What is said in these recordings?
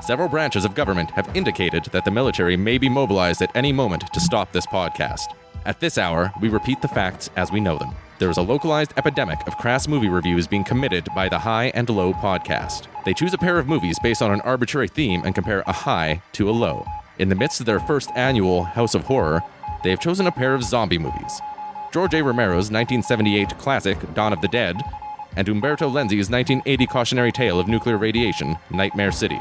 Several branches of government have indicated that the military may be mobilized at any moment to stop this podcast. At this hour, we repeat the facts as we know them. There is a localized epidemic of crass movie reviews being committed by the High and Low podcast. They choose a pair of movies based on an arbitrary theme and compare a high to a low. In the midst of their first annual House of Horror, they have chosen a pair of zombie movies. George A. Romero's 1978 classic, Dawn of the Dead, and Umberto Lenzi's 1980 cautionary tale of nuclear radiation, Nightmare City.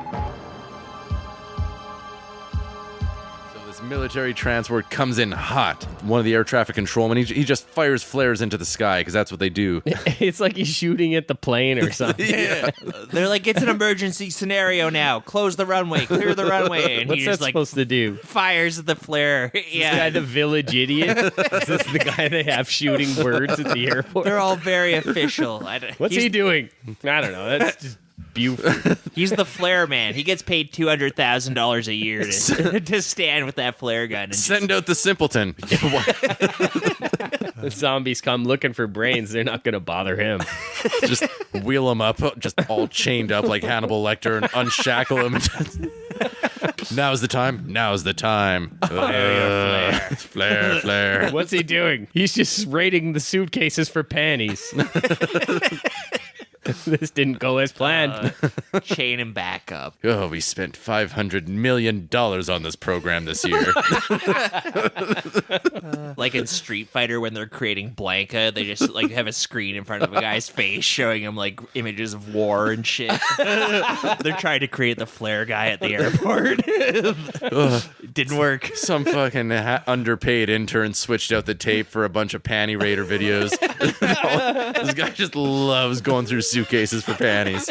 Military transport comes in hot. One of the air traffic controlmen, he just fires flares into the sky because that's what they do. It's like he's shooting at the plane or something. Yeah. They're like, it's an emergency scenario now. Close the runway, clear the runway. And what's he that just like supposed to do? Fires the flare. Yeah. This guy the village idiot? Is this the guy they have shooting birds at the airport? They're all very official. What's he doing? I don't know. That's just Buford. He's the flare man. He gets paid $200,000 a year to stand with that flare gun. And send out the simpleton. The zombies come looking for brains. They're not going to bother him. Just wheel him up, just all chained up like Hannibal Lecter, and unshackle him. Now's the time. Now's the time. Flare. What's he doing? He's just raiding the suitcases for panties. This didn't go as planned. Chain him back up. Oh, we spent $500 million on this program this year. Like in Street Fighter when they're creating Blanca, they just like have a screen in front of a guy's face showing him like images of war and shit. They're trying to create the flare guy at the airport. Didn't work. Some fucking underpaid intern switched out the tape for a bunch of panty raider videos. This guy just loves going through suitcases for panties.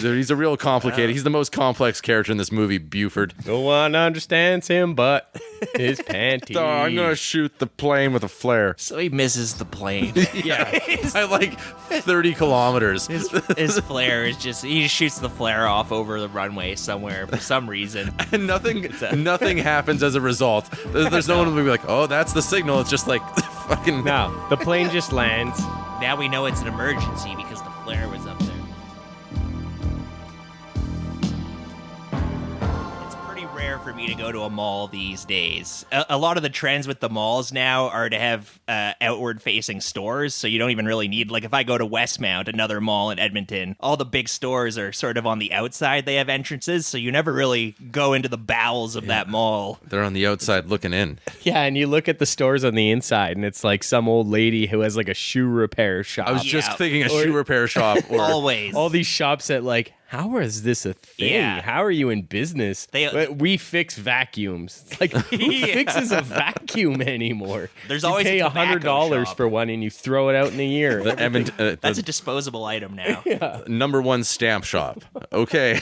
He's a real complicated. He's the most complex character in this movie, Buford. No one understands him but his panties. Oh, I'm gonna shoot the plane with a flare. So he misses the plane. Yeah, by like 30 kilometers. His flare is he just shoots the flare off over the runway somewhere for some reason. And nothing happens as a result. There's no one who will be like, oh, that's the signal. It's just like fucking... No, the plane just lands. Now we know it's an emergency because the flare was up there. It's pretty rare for me to go to a mall these days. A lot of the trends with the malls now are to have outward-facing stores, so you don't even really need... Like, if I go to Westmount, another mall in Edmonton, all the big stores are sort of on the outside. They have entrances, so you never really go into the bowels of that mall. They're on the outside looking in. Yeah, and you look at the stores on the inside, and it's like some old lady who has like a shoe repair shop. I was just thinking a shoe repair shop. Or Always. All these shops that like, how is this a thing? Yeah. How are you in business? We fix vacuums. It's like, who fixes a vacuum anymore? There's you always pay a tobacco $100 shop. for one and you throw it out in a year. That's a disposable item now. number one stamp shop. Okay.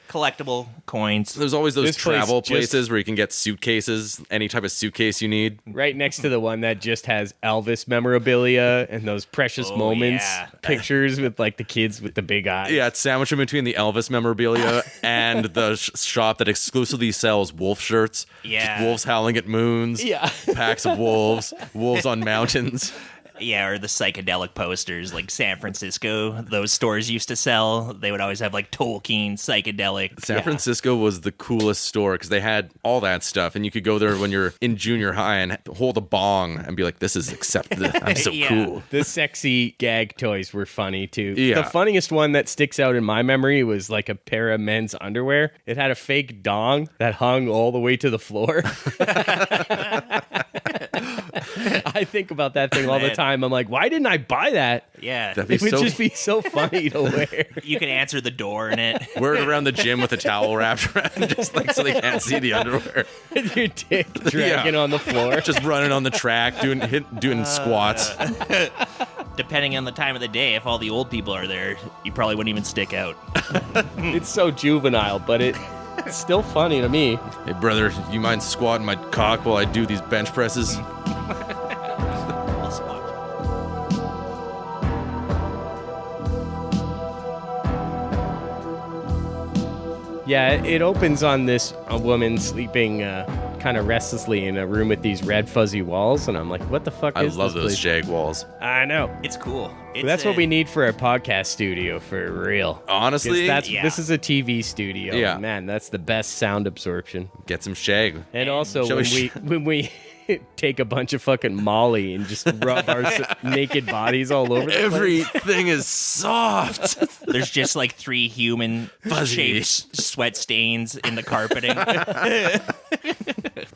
Collectible coins. There's always those This place travel just- places where you can get suitcases, any type of suitcase you need. Right next to the one that just has Elvis memorabilia and those precious moments pictures with like the kids with the big eyes. Yeah, it's sandwiched in between the Elvis memorabilia and the shop that exclusively sells wolf shirts. Yeah. Just wolves howling at moons. Yeah. Packs of wolves. Wolves on mountains. Yeah, or the psychedelic posters like San Francisco. Those stores used to sell. They would always have like Tolkien psychedelic. San Francisco was the coolest store because they had all that stuff, and you could go there when you're in junior high and hold a bong and be like, "This is accepted. I'm so cool." The sexy gag toys were funny too. Yeah. The funniest one that sticks out in my memory was like a pair of men's underwear. It had a fake dong that hung all the way to the floor. I think about that thing all the time. I'm like, why didn't I buy that? Yeah. It would just be so funny to wear. You can answer the door in it. Wear it around the gym with a towel wrapped around, just like so they can't see the underwear. With your dick dragging on the floor. Just running on the track, doing squats. Depending on the time of the day, if all the old people are there, you probably wouldn't even stick out. It's so juvenile, but it's still funny to me. Hey, brother, you mind squatting my cock while I do these bench presses? Yeah, it opens on this woman sleeping kind of restlessly in a room with these red fuzzy walls, and I'm like, what the fuck I is love this those place? jag walls. I know. It's cool. That's what we need for a podcast studio, for real. Honestly, 'Cause this is a TV studio. Yeah. Man, that's the best sound absorption. get some shag. And also, Shall when we take a bunch of fucking Molly and just rub our naked bodies all over the place. Everything is soft. There's just like 3 human-shaped sweat stains in the carpeting.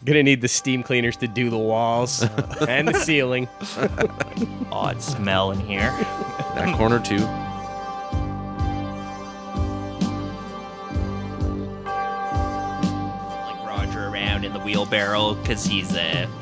Gonna need the steam cleaners to do the walls and the ceiling. Odd smell in here. That corner too. Like Roger around in the wheelbarrow because he's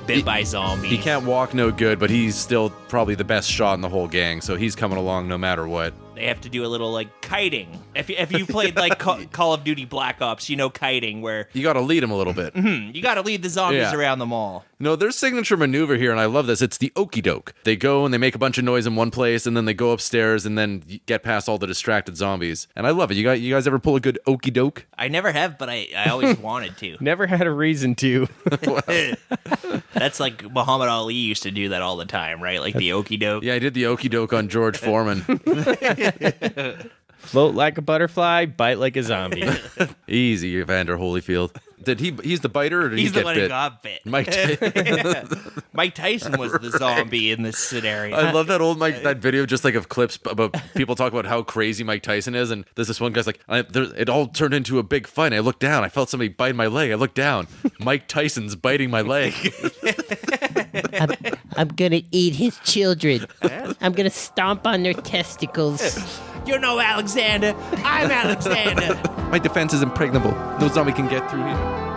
bit by zombies. He can't walk no good, but he's still probably the best shot in the whole gang, so he's coming along no matter what. They have to do a little like kiting. If you played like Call of Duty Black Ops, you know kiting, where You got to lead him a little bit. you got to lead the zombies Yeah. around the mall. No, their signature maneuver here, and I love this, it's the okey doke. They go and they make a bunch of noise in one place, and then they go upstairs and then get past all the distracted zombies. And I love it. You guys ever pull a good okey doke? I never have, but I always wanted to. Never had a reason to. That's like Muhammad Ali used to do that all the time, right? Like the okey doke. Yeah, I did the okey doke on George Foreman. Float like a butterfly, bite like a zombie. Easy, Evander Holyfield. He's the biter, or did He's he the get one bit? who got bit. Mike Tyson was the zombie in this scenario. I love that video, just like of clips about people talk about how crazy Mike Tyson is, and there's this one guy's like, it all turned into a big fight. I looked down, I felt somebody bite my leg. I looked down, Mike Tyson's biting my leg. I'm gonna eat his children. I'm gonna stomp on their testicles. You know Alexander. I'm Alexander. My defense is impregnable. No zombie can get through here.